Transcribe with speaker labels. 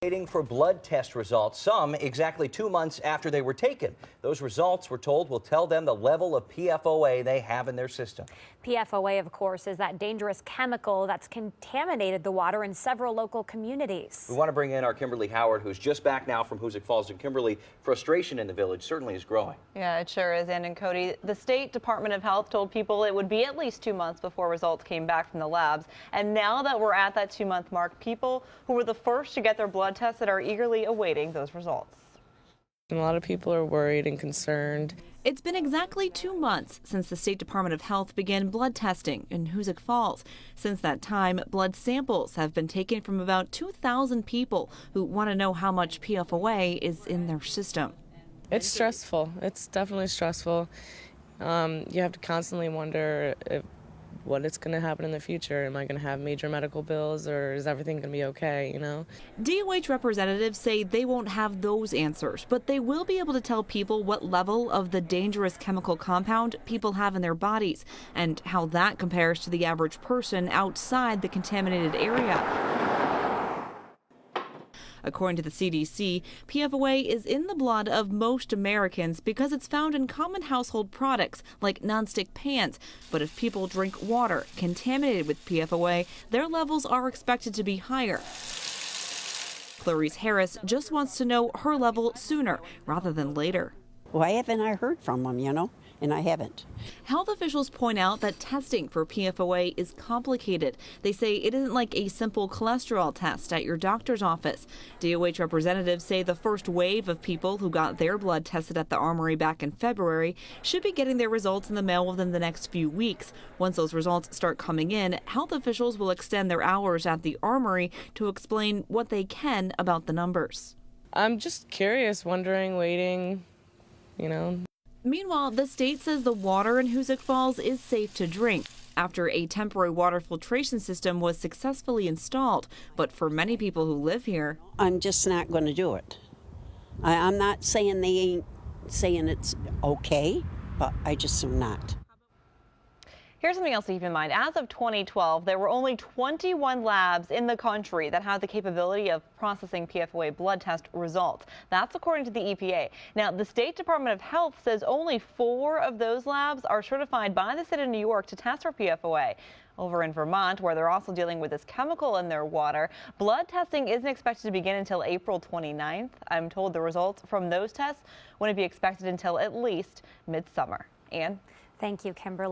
Speaker 1: Waiting for blood test results, some exactly 2 months after they were taken. Those results, we're told, will tell them the level of PFOA they have in their system.
Speaker 2: PFOA, of course, is that dangerous chemical that's contaminated the water in several local communities.
Speaker 1: We want to bring in our Kimberly Howard, who's just back now from Hoosick Falls. And Kimberly, frustration in the village certainly is growing.
Speaker 3: Yeah, it sure is. And Cody, the State Department of Health told people it would be at least 2 months before results came back from the labs. And now that we're at that 2-month mark, people who were the first to get their blood tested are eagerly awaiting those results.
Speaker 4: A lot of people are worried and concerned.
Speaker 5: It's been exactly 2 months since the State Department of Health began blood testing in Hoosick Falls. Since that time, blood samples have been taken from about 2,000 people who want to know how much PFOA is in their system.
Speaker 4: It's stressful. It's definitely stressful. You have to constantly wonder what it's going to happen in the future. Am I going to have major medical bills, or is everything going to be okay, you know?
Speaker 5: DOH representatives say they won't have those answers, but they will be able to tell people what level of the dangerous chemical compound people have in their bodies and how that compares to the average person outside the contaminated area. According to the CDC, PFOA is in the blood of most Americans because it's found in common household products like nonstick pans. But if people drink water contaminated with PFOA, their levels are expected to be higher. Clarice Harris just wants to know her level sooner rather than later.
Speaker 6: Why haven't I heard from them, and I haven't.
Speaker 5: Health officials point out that testing for PFOA is complicated. They say it isn't like a simple cholesterol test at your doctor's office. DOH representatives say the first wave of people who got their blood tested at the Armory back in February should be getting their results in the mail within the next few weeks. Once those results start coming in, health officials will extend their hours at the Armory to explain what they can about the numbers.
Speaker 4: I'm just curious, wondering, waiting,
Speaker 5: Meanwhile, the state says the water in Hoosick Falls is safe to drink after a temporary water filtration system was successfully installed. But for many people who live here,
Speaker 6: I'm just not going to do it. I'm not saying they ain't saying it's okay, but I just am not.
Speaker 3: Here's something else to keep in mind. As of 2012, there were only 21 labs in the country that had the capability of processing PFOA blood test results. That's according to the EPA. Now, the State Department of Health says only 4 of those labs are certified by the state of New York to test for PFOA. Over in Vermont, where they're also dealing with this chemical in their water, blood testing isn't expected to begin until April 29th. I'm told the results from those tests wouldn't be expected until at least midsummer. Ann?
Speaker 2: Thank you, Kimberly.